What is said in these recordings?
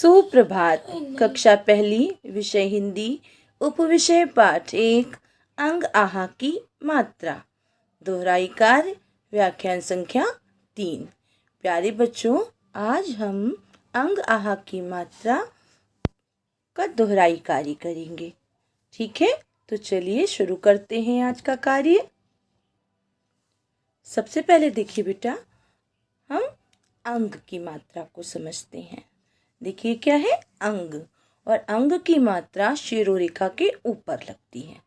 सुप्रभात। कक्षा पहली, विषय हिंदी, उपविषय पाठ 1, अंग आहा की मात्रा, दोहराई कार्य, व्याख्यान संख्या 3। प्यारे बच्चों, आज हम अंग आहा की मात्रा का दोहराई कार्य करेंगे। ठीक है, तो चलिए शुरू करते हैं आज का कार्य। सबसे पहले देखिए बेटा, हम अंग की मात्रा को समझते हैं। देखिए क्या है अंग, और अंग की मात्रा शिरोरेखा के ऊपर लगती है।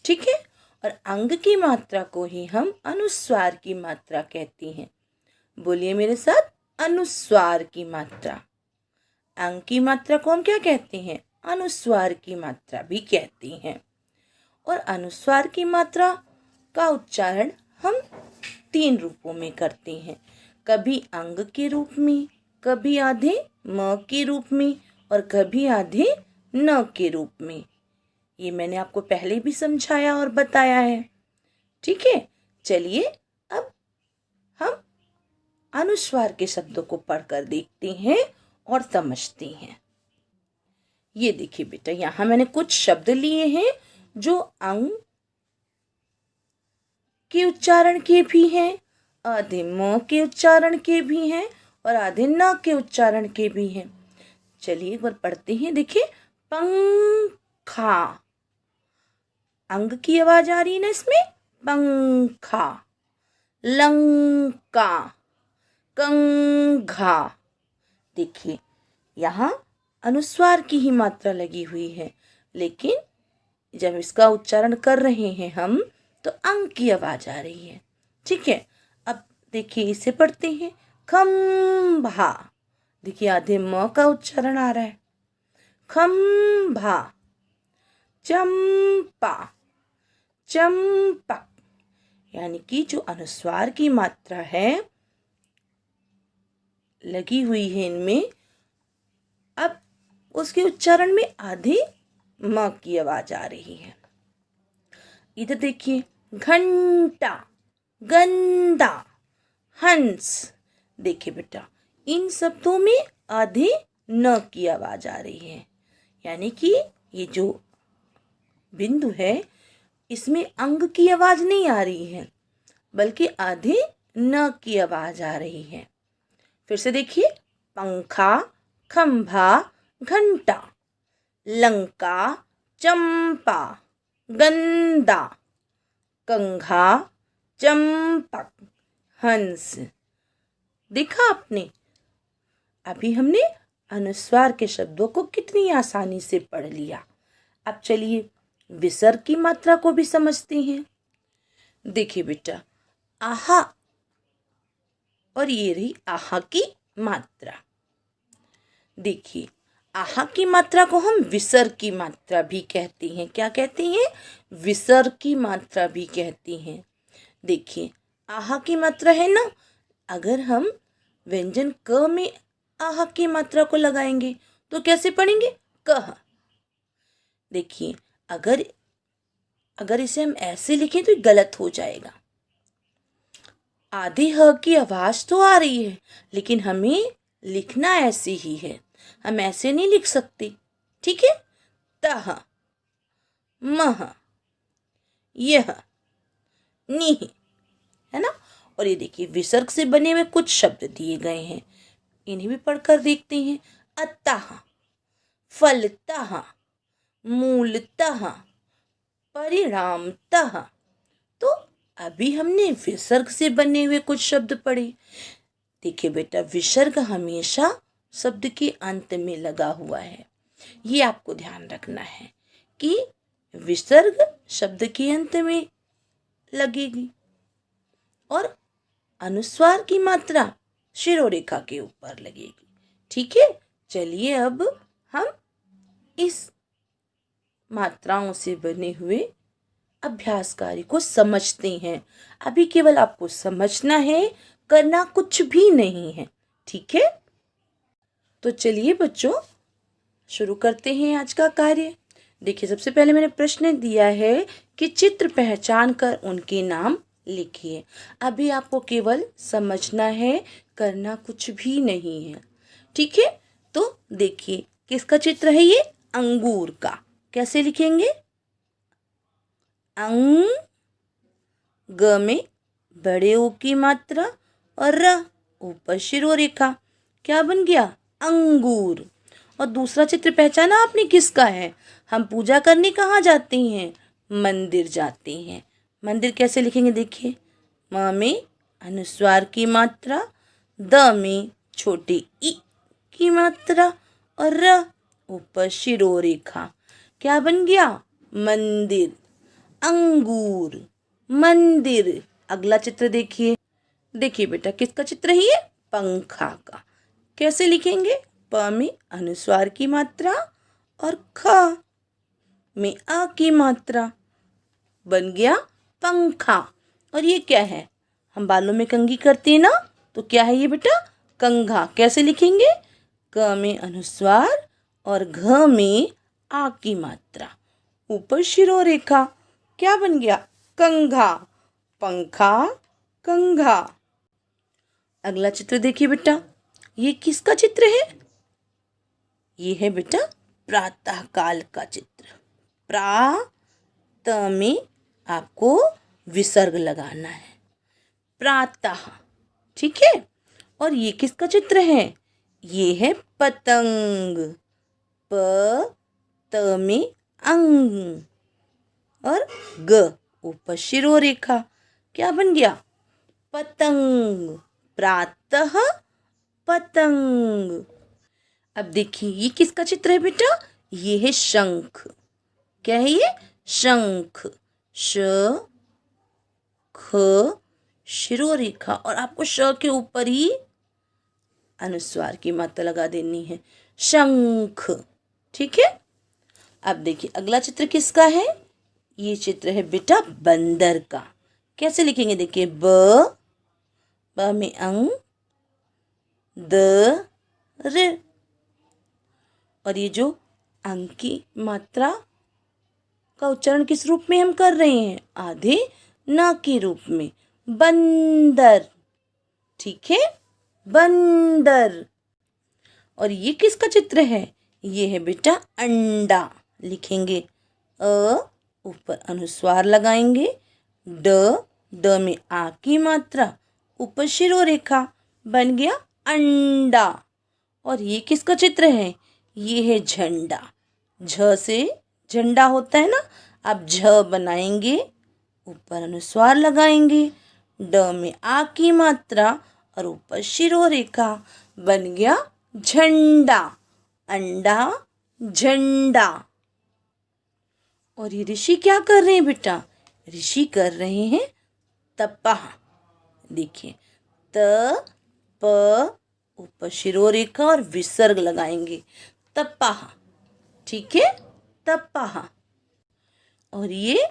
ठीक है, और अंग की मात्रा को ही हम अनुस्वार की मात्रा कहते हैं। बोलिए मेरे साथ, अनुस्वार की मात्रा। अंग की मात्रा को हम क्या कहते हैं? अनुस्वार की मात्रा भी कहते हैं। और अनुस्वार की मात्रा का उच्चारण हम 3 रूपों में करते हैं। कभी अंग के रूप में, कभी आधे म के रूप में, और कभी आधे न के रूप में। ये मैंने आपको पहले भी समझाया और बताया है। ठीक है, चलिए अब हम अनुस्वार के शब्दों को पढ़कर देखते हैं और समझते हैं। ये देखिए बेटा, यहाँ मैंने कुछ शब्द लिए हैं जो अंग के उच्चारण के भी हैं, आधे म के उच्चारण के भी हैं, और आधे न के उच्चारण के भी हैं। चलिए एक बार पढ़ते हैं। देखिए, पंखा, अंग की आवाज आ रही है ना इसमें, पंखा। लंका, कंघा। देखिए यहाँ अनुस्वार की ही मात्रा लगी हुई है, लेकिन जब इसका उच्चारण कर रहे हैं हम तो अंग की आवाज आ रही है। ठीक है, अब देखिए इसे पढ़ते हैं। खंभा, देखिए आधे म का उच्चारण आ रहा है। खंभा। चंपा, चंपक, यानी कि जो अनुस्वार की मात्रा है लगी हुई है इनमें, अब उसके उच्चारण में आधे म की आवाज आ रही है। इधर देखिए, घंटा, गंदा, हंस। देखिए बेटा, इन शब्दों में आधे न की आवाज आ रही है, यानी कि ये जो बिंदु है इसमें अंग की आवाज नहीं आ रही है, बल्कि आधे न की आवाज आ रही है। फिर से देखिए, पंखा, खंभा, घंटा, लंका, चंपा, गंदा, कंघा, चंपक, हंस। देखा आपने, अभी हमने अनुस्वार के शब्दों को कितनी आसानी से पढ़ लिया। अब चलिए विसर्ग की मात्रा को भी समझते हैं। देखिए बेटा, आहा, और ये रही आहा की मात्रा। देखिए, आहा की मात्रा को हम विसर्ग की मात्रा भी कहते हैं। क्या कहते हैं? विसर्ग की मात्रा भी कहते हैं। देखिए, आहा की मात्रा है ना, अगर हम व्यंजन क में आहा की मात्रा को लगाएंगे तो कैसे पढ़ेंगे? कह। देखिए, अगर इसे हम ऐसे लिखें तो गलत हो जाएगा। आधे ह की आवाज तो आ रही है, लेकिन हमें लिखना ऐसे ही है, हम ऐसे नहीं लिख सकते। ठीक है, तह, मह, यह, नीह, है ना। और ये देखिए, विसर्ग से बने हुए कुछ शब्द दिए गए हैं, इन्हें भी पढ़कर देखते हैं। अतः, फलतः, मूलतः, परिणामतः। तो अभी हमने विसर्ग से बने हुए कुछ शब्द पढ़े। देखिए बेटा, विसर्ग हमेशा शब्द के अंत में लगा हुआ है। ये आपको ध्यान रखना है कि विसर्ग शब्द के अंत में लगेगी और अनुस्वार की मात्रा शिरोरेखा के ऊपर लगेगी। ठीक है, चलिए अब हम इस मात्राओं से बने हुए अभ्यास कार्य को समझते हैं। अभी केवल आपको समझना है, करना कुछ भी नहीं है। ठीक है, तो चलिए बच्चों शुरू करते हैं आज का कार्य। देखिए, सबसे पहले मैंने प्रश्न दिया है कि चित्र पहचान कर उनके नाम लिखिए। अभी आपको केवल समझना है, करना कुछ भी नहीं है। ठीक है, तो देखिए किसका चित्र है ये? अंगूर का। कैसे लिखेंगे? अंग, ग में बड़े ओ की मात्रा और र, ऊपर शिरोरेखा। क्या बन गया? अंगूर। और दूसरा चित्र पहचाना आपने किसका है? हम पूजा करने कहाँ जाते हैं? मंदिर जाते हैं। मंदिर कैसे लिखेंगे? देखिए, म में अनुस्वार की मात्रा, द में छोटी ई की मात्रा और र, ऊपर शिरोरेखा। क्या बन गया? मंदिर। अंगूर, मंदिर। अगला चित्र देखिए। देखिए बेटा, किसका चित्र है ये? पंखा का। कैसे लिखेंगे? प में अनुस्वार की मात्रा और ख में अ की मात्रा। बन गया पंखा। और ये क्या है? हम बालों में कंघी करते हैं ना, तो क्या है ये बेटा? कंघा। कैसे लिखेंगे? क में अनुस्वार और घ में आ की मात्रा, ऊपर शिरोरेखा। क्या बन गया? कंघा। पंखा, कंघा। अगला चित्र देखिए बेटा, ये किसका चित्र है? ये है बेटा प्रातः काल का चित्र। प्रा, त में आपको विसर्ग लगाना है। प्रातः, ठीक है। और ये किसका चित्र है? ये है पतंग। प, त में अंग और ग, ऊपर शिरोरेखा। क्या बन गया? पतंग। प्रातः पतंग। अब देखिए, ये किसका चित्र है बेटा? ये है शंख। क्या है ये? शंख। श, ख, शिरोरेखा और आपको श के ऊपर ही अनुस्वार की मात्रा लगा देनी है। शंख, ठीक है। अब देखिए, अगला चित्र किसका है? ये चित्र है बेटा बंदर का। कैसे लिखेंगे? देखिए, ब में अंग, द, र। और ये जो अंग की मात्रा का उच्चारण किस रूप में हम कर रहे हैं? आधे न के रूप में। बंदर, ठीक है। बंदर। और ये किसका चित्र है? ये है बेटा अंडा। लिखेंगे अ, ऊपर अनुस्वार लगाएंगे, ड में आ की मात्रा, ऊपर शिरोरेखा। बन गया अंडा। और ये किसका चित्र है? ये है झंडा। झ से झंडा होता है ना। आप झ बनाएंगे, ऊपर अनुस्वार लगाएंगे, ड में आ की मात्रा और ऊपर शिरोरेखा। बन गया झंडा। अंडा, झंडा। और ये ऋषि क्या कर रहे हैं बेटा? ऋषि कर रहे हैं तपः। देखिए, त, प, ऊपर शिरोरेखा और विसर्ग लगाएंगे। तपः, ठीक है। तपः। और ये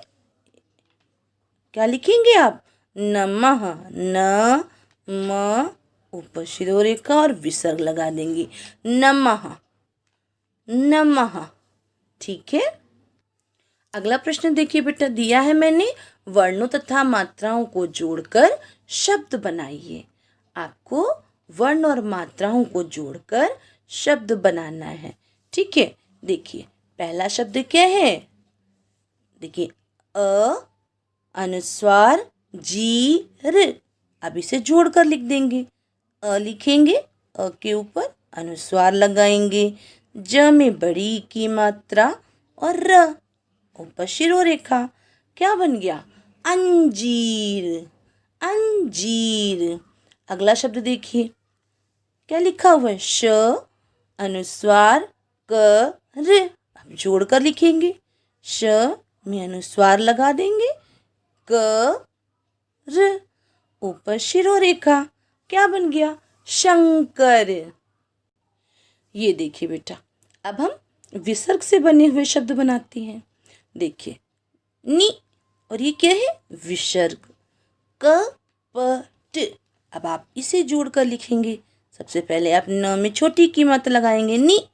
क्या लिखेंगे आप? नमः। न, म, ऊपर शिरोरेखा और विसर्ग लगा देंगे। नमः, नमः, ठीक है। अगला प्रश्न देखिए बेटा, दिया है मैंने, वर्णों तथा मात्राओं को जोड़कर शब्द बनाइए। आपको वर्ण और मात्राओं को जोड़कर शब्द बनाना है, ठीक है। देखिए, पहला शब्द क्या है? देखिए, अ, अनुस्वार, जी, र। अब इसे जोड़कर लिख देंगे। अ लिखेंगे, अ के ऊपर अनुस्वार लगाएंगे, ज में बड़ी की मात्रा और र, ऊपर शिरोरेखा। क्या बन गया? अंजीर। अंजीर। अगला शब्द देखिए, क्या लिखा हुआ है? श, अनुस्वार, क, र। अब जोड़कर लिखेंगे, श में अनुस्वार लगा देंगे, क, र, ऊपर शिरोरेखा। क्या बन गया? शंकर। ये देखिए बेटा, अब हम विसर्ग से बने हुए शब्द बनाते हैं। देखिए, नी, और ये क्या है? विसर्ग। क, प, ट। अब आप इसे जोड़कर लिखेंगे। सबसे पहले आप न में छोटी की मात्रा लगाएंगे, नी।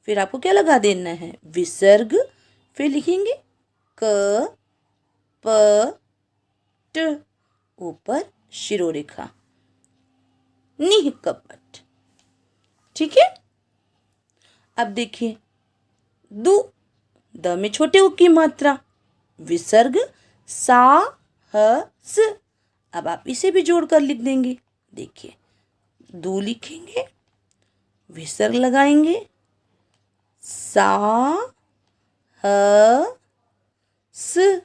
फिर आपको क्या लगा देना है? विसर्ग। फिर लिखेंगे क, प, ट, ऊपर शिरोरेखा। निह कपट, ठीक है। अब देखिए दु, द में छोटे उ की मात्रा, विसर्ग सा ह स। अब आप इसे भी जोड़कर लिख देंगे। देखिए दू लिखेंगे, विसर्ग लगाएंगे, सा ह स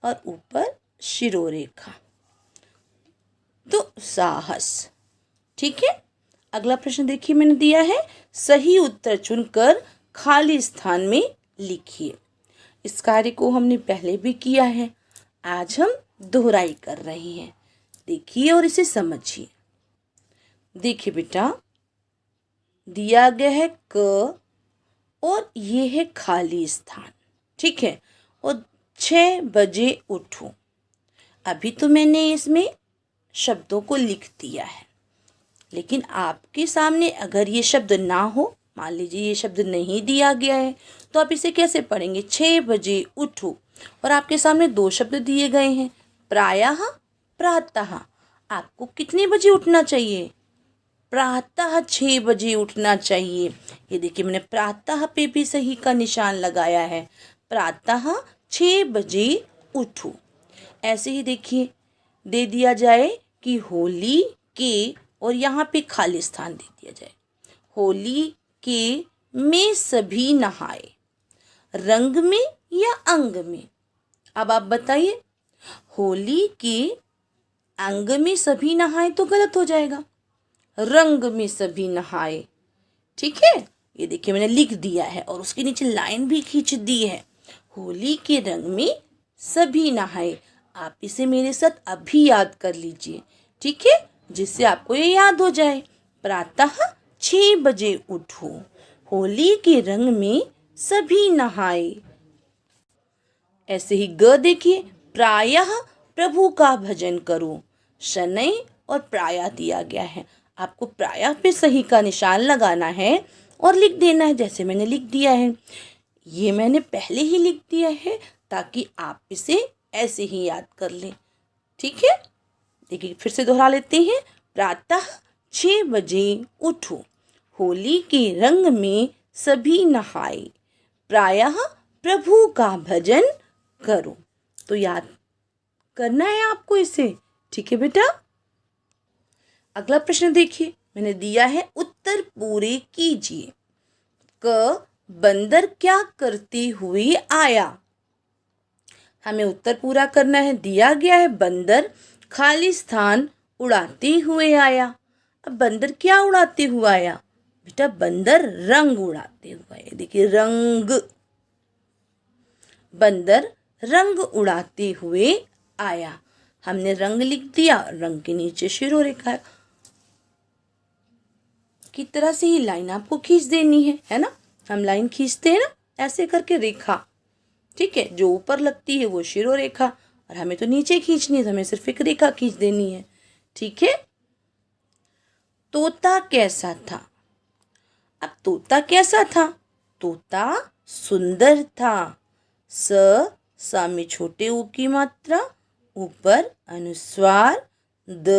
और ऊपर शिरोरेखा, तो साहस। ठीक है, अगला प्रश्न देखिए मैंने दिया है, सही उत्तर चुनकर खाली स्थान में लिखिए। इस कार्य को हमने पहले भी किया है, आज हम दोहराई कर रहे हैं। देखिए और इसे समझिए। देखिए बेटा, दिया गया है क और ये है खाली स्थान। ठीक है, और 6 बजे उठूं। अभी तो मैंने इसमें शब्दों को लिख दिया है, लेकिन आपके सामने अगर ये शब्द ना हो, मान लीजिए ये शब्द नहीं दिया गया है, तो आप इसे कैसे पढ़ेंगे? 6 बजे उठो, और आपके सामने 2 शब्द दिए गए हैं, प्रायः, प्रातः। आपको कितने बजे उठना चाहिए? प्रातः 6 बजे उठना चाहिए। ये देखिए मैंने प्रातः पे भी सही का निशान लगाया है। प्रातः 6 बजे उठो। ऐसे ही देखिए दे दिया जाए कि होली के, और यहाँ पे खाली स्थान दे दिया जाए, होली के में सभी नहाए, रंग में या अंग में? अब आप बताइए, होली के अंग में सभी नहाए तो गलत हो जाएगा, रंग में सभी नहाए। ठीक है, ये देखिए मैंने लिख दिया है और उसके नीचे लाइन भी खींच दी है, होली के रंग में सभी नहाए। आप इसे मेरे साथ अभी याद कर लीजिए, ठीक है, जिससे आपको ये याद हो जाए। प्रातः 6 बजे उठो, होली के रंग में सभी नहाए। ऐसे ही ग देखिए, प्रायः प्रभु का भजन करो। शनै और प्रायः दिया गया है, आपको प्रायः पे सही का निशान लगाना है और लिख देना है, जैसे मैंने लिख दिया है। ये मैंने पहले ही लिख दिया है ताकि आप इसे ऐसे ही याद कर लें। ठीक है, देखिए फिर से दोहरा लेते हैं। प्रातः 6 बजे उठो, होली के रंग में सभी नहाए, प्रायः प्रभु का भजन करो। तो याद करना है आपको इसे। ठीक है बेटा, अगला प्रश्न देखिए, मैंने दिया है उत्तर पूरे कीजिए। क, बंदर क्या करते हुए आया? हमें उत्तर पूरा करना है। दिया गया है बंदर खाली स्थान उड़ाते हुए आया। अब बंदर क्या उड़ाते हुए आया? बेटा बंदर रंग उड़ाते हुए आया। देखिए रंग, बंदर रंग उड़ाते हुए आया। हमने रंग लिख दिया, रंग के नीचे शिरोरेखा की तरह से ही लाइन आपको खींच देनी है ना? हम लाइन खींचते हैं ना ऐसे करके, रेखा। ठीक है, जो ऊपर लगती है वो शिरोरेखा, और हमें तो नीचे खींचनी है, तो हमें सिर्फ एक रेखा खींच देनी है। ठीक है, तोता कैसा था? अब तोता कैसा था? तोता सुंदर था। सा में छोटे ऊ की मात्रा, ऊपर अनुस्वार, द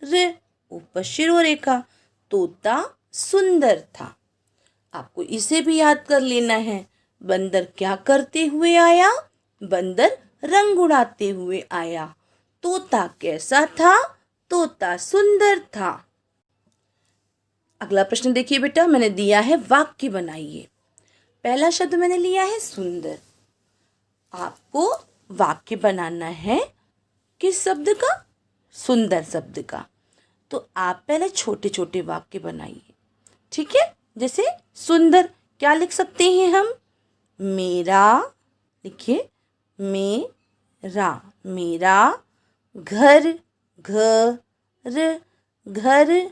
र, ऊपर शिरोरेखा। तोता सुंदर था। आपको इसे भी याद कर लेना है। बंदर क्या करते हुए आया? बंदर रंग उड़ाते हुए आया। तोता कैसा था? तोता सुंदर था। अगला प्रश्न देखिए बेटा, मैंने दिया है वाक्य बनाइए। पहला शब्द मैंने लिया है सुंदर। आपको वाक्य बनाना है किस शब्द का? सुंदर शब्द का। तो आप पहले छोटे छोटे वाक्य बनाइए। ठीक है, जैसे सुंदर क्या लिख सकते हैं हम? मेरा, लिखिए मेरा, मेरा घर, घर, घर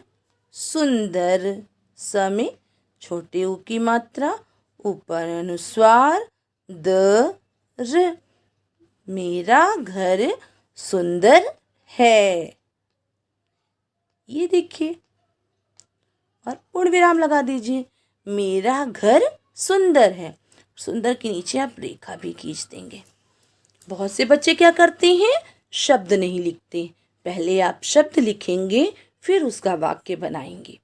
सुंदर। स में छोटे ऊ की मात्रा, ऊपर अनुस्वार, द र, मेरा घर सुंदर है। ये देखिए, और पूर्ण विराम लगा दीजिए। मेरा घर सुंदर है। सुंदर के नीचे आप रेखा भी खींच देंगे। बहुत से बच्चे क्या करते हैं? शब्द नहीं लिखते। पहले आप शब्द लिखेंगे, फिर उसका वाक्य बनाएंगे।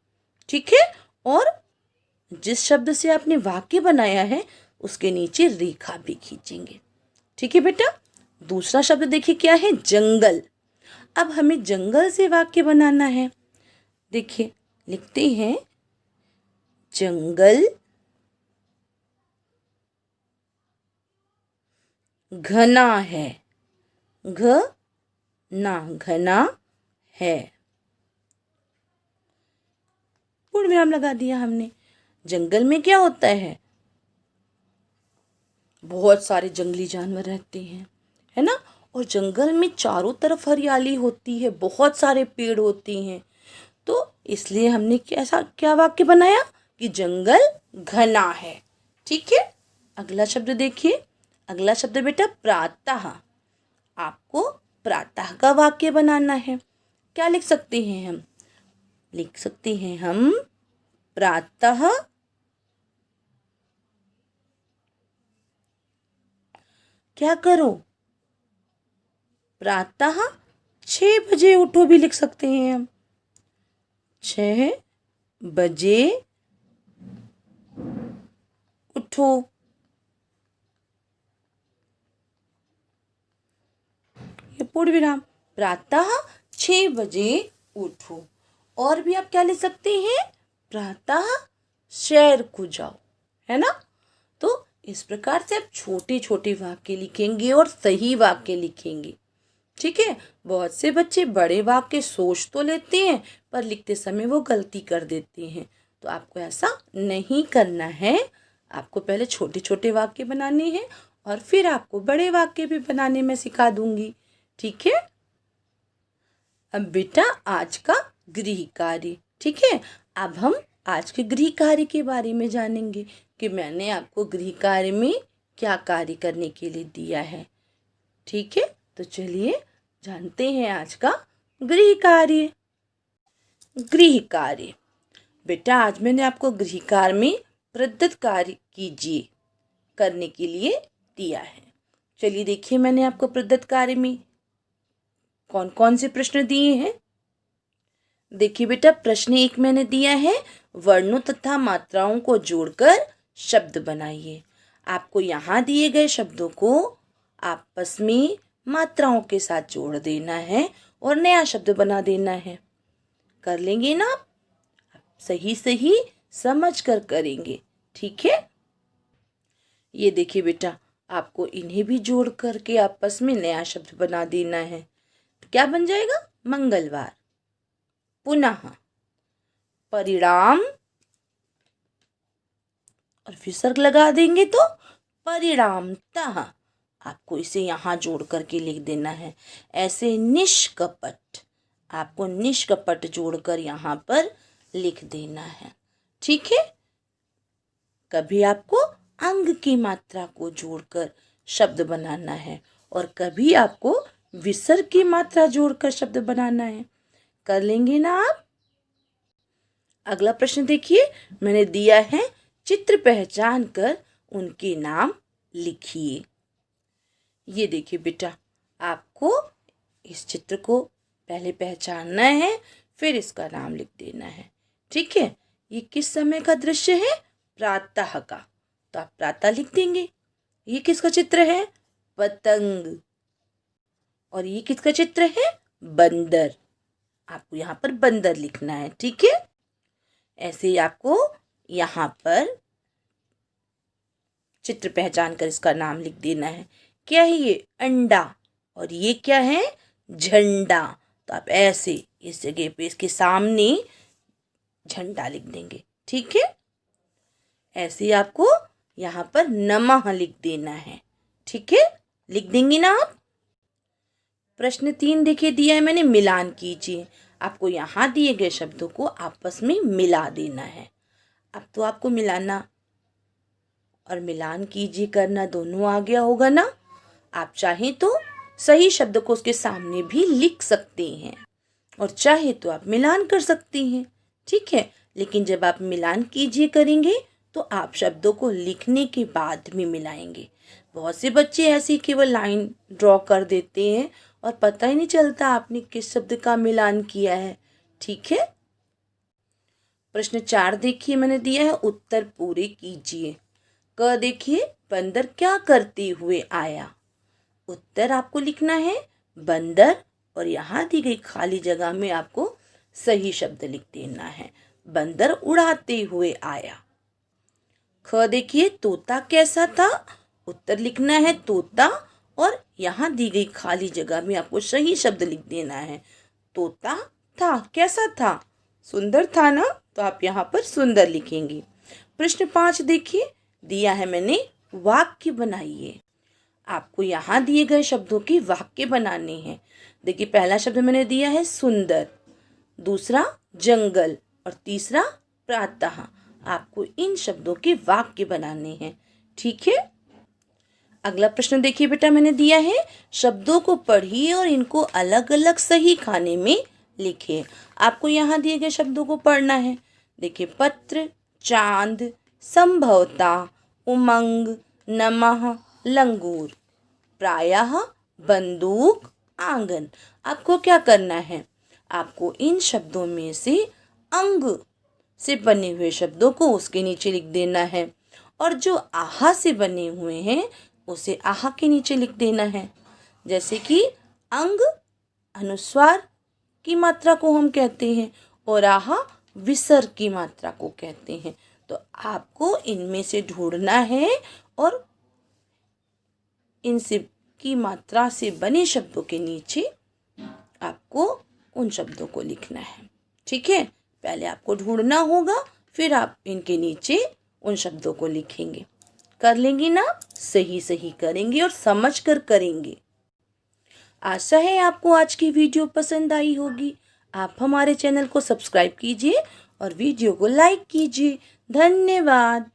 ठीक है, और जिस शब्द से आपने वाक्य बनाया है उसके नीचे रेखा भी खींचेंगे। ठीक है बेटा। दूसरा शब्द देखिए क्या है, जंगल। अब हमें जंगल से वाक्य बनाना है। देखिए लिखते हैं जंगल घना है, घना है। पूर्ण विराम लगा दिया हमने। जंगल में क्या होता है, बहुत सारे जंगली जानवर रहते हैं, है ना। और जंगल में चारों तरफ हरियाली होती है, बहुत सारे पेड़ होते हैं। तो इसलिए हमने कैसा क्या वाक्य बनाया कि जंगल घना है। ठीक है। अगला शब्द देखिए। अगला शब्द बेटा प्रातः। आपको प्रातः का वाक्य बनाना है। क्या लिख सकते हैं हम? लिख सकते हैं हम प्रातः क्या करो, प्रातः 6 बजे उठो भी लिख सकते हैं हम। 6 बजे उठो। ये पूर्ण विराम। प्रातः 6 बजे उठो। और भी आप क्या लिख सकते हैं, प्रातः सैर को जाओ, है ना। तो इस प्रकार से आप छोटे छोटे वाक्य लिखेंगे और सही वाक्य लिखेंगे। ठीक है। बहुत से बच्चे बड़े वाक्य सोच तो लेते हैं पर लिखते समय वो गलती कर देते हैं। तो आपको ऐसा नहीं करना है। आपको पहले छोटे छोटे वाक्य बनाने हैं और फिर आपको बड़े वाक्य भी बनाने में सिखा दूंगी। ठीक है। अब बेटा आज का गृह कार्य। ठीक है। अब हम आज के गृह कार्य के बारे में जानेंगे कि मैंने आपको गृह कार्य में क्या कार्य करने के लिए दिया है। ठीक है। तो चलिए जानते हैं आज का गृह कार्य। गृह कार्य बेटा आज मैंने आपको गृह कार्य में प्रदत्त कार्य कीजिए करने के लिए दिया है। चलिए देखिए मैंने आपको प्रदत्त कार्य में कौन कौन से प्रश्न दिए हैं। देखिए बेटा प्रश्न 1 मैंने दिया है, वर्णों तथा मात्राओं को जोड़कर शब्द बनाइए। आपको यहाँ दिए गए शब्दों को आपस में मात्राओं के साथ जोड़ देना है और नया शब्द बना देना है। कर लेंगे ना आप? सही सही समझ कर करेंगे। ठीक है। ये देखिए बेटा आपको इन्हें भी जोड़ करके आपस में नया शब्द बना देना है। तो क्या बन जाएगा, मंगलवार। पुनः परिणाम और विसर्ग लगा देंगे तो परिणामतः। आपको इसे यहाँ जोड़ करके लिख देना है। ऐसे निष्कपट, आपको निष्कपट जोड़कर यहाँ पर लिख देना है। ठीक है। कभी आपको अंग की मात्रा को जोड़कर शब्द बनाना है और कभी आपको विसर्ग की मात्रा जोड़कर शब्द बनाना है। कर लेंगे ना आप? अगला प्रश्न देखिए मैंने दिया है, चित्र पहचान कर उनके नाम लिखिए। ये देखिए बेटा आपको इस चित्र को पहले पहचानना है फिर इसका नाम लिख देना है। ठीक है। ये किस समय का दृश्य है, प्रातः का। तो आप प्रातः लिख देंगे। ये किसका चित्र है, पतंग। और ये किसका चित्र है, बंदर। आपको यहाँ पर बंदर लिखना है। ठीक है। ऐसे ही आपको यहाँ पर चित्र पहचान कर इसका नाम लिख देना है। क्या है ये, अंडा। और ये क्या है, झंडा। तो आप ऐसे इस जगह पे इसके सामने झंडा लिख देंगे। ठीक है। ऐसे ही आपको यहाँ पर नमः लिख देना है। ठीक है। लिख देंगे ना आप? प्रश्न 3 देखिए दिया है मैंने, मिलान कीजिए। आपको यहाँ दिए गए शब्दों को आपस में मिला देना है। अब तो आपको मिलाना और मिलान कीजिए करना दोनों आ गया होगा ना। आप चाहें तो सही शब्द को उसके सामने भी लिख सकते हैं और चाहे तो आप मिलान कर सकते हैं। ठीक है। लेकिन जब आप मिलान कीजिए करेंगे तो आप शब्दों को लिखने के बाद में मिलाएंगे। बहुत से बच्चे ऐसे केवल लाइन ड्रॉ कर देते हैं और पता ही नहीं चलता आपने किस शब्द का मिलान किया है। ठीक है। प्रश्न 4 देखिए मैंने दिया है, उत्तर पूरे कीजिए। क देखिए, बंदर क्या करते हुए आया। उत्तर आपको लिखना है बंदर, और यहाँ दी गई खाली जगह में आपको सही शब्द लिख देना है, बंदर उड़ाते हुए आया। ख देखिए, तोता कैसा था। उत्तर लिखना है तोता, और यहाँ दी गई खाली जगह में आपको सही शब्द लिख देना है, तोता था। कैसा था? सुंदर था ना, तो आप यहाँ पर सुंदर लिखेंगे। प्रश्न 5 देखिए, दिया है मैंने, वाक्य बनाइए। आपको यहाँ दिए गए शब्दों के वाक्य बनाने हैं। देखिए, पहला शब्द मैंने दिया है सुंदर, दूसरा जंगल, और तीसरा प्रातः। आपको इन शब्दों के वाक्य बनाने हैं, ठीक है। अगला प्रश्न देखिए बेटा, मैंने दिया है, शब्दों को पढ़िए और इनको अलग अलग सही खाने में लिखिए। आपको यहाँ दिए गए शब्दों को पढ़ना है। देखिए, पत्र, चांद, संभवतः, उमंग, नमः, लंगूर, प्रायः, बंदूक, आंगन। आपको क्या करना है, आपको इन शब्दों में से अंग से बने हुए शब्दों को उसके नीचे लिख देना है, और जो आहा से बने हुए हैं उसे आहा के नीचे लिख देना है। जैसे कि अंग अनुस्वार की मात्रा को हम कहते हैं, और आहा विसर्ग की मात्रा को कहते हैं। तो आपको इनमें से ढूंढना है और इनसे की मात्रा से बने शब्दों के नीचे आपको उन शब्दों को लिखना है, ठीक है। पहले आपको ढूंढना होगा, फिर आप इनके नीचे उन शब्दों को लिखेंगे। कर लेंगे ना? सही सही करेंगे और समझ कर करेंगे। आशा है आपको आज की वीडियो पसंद आई होगी। आप हमारे चैनल को सब्सक्राइब कीजिए और वीडियो को लाइक कीजिए। धन्यवाद।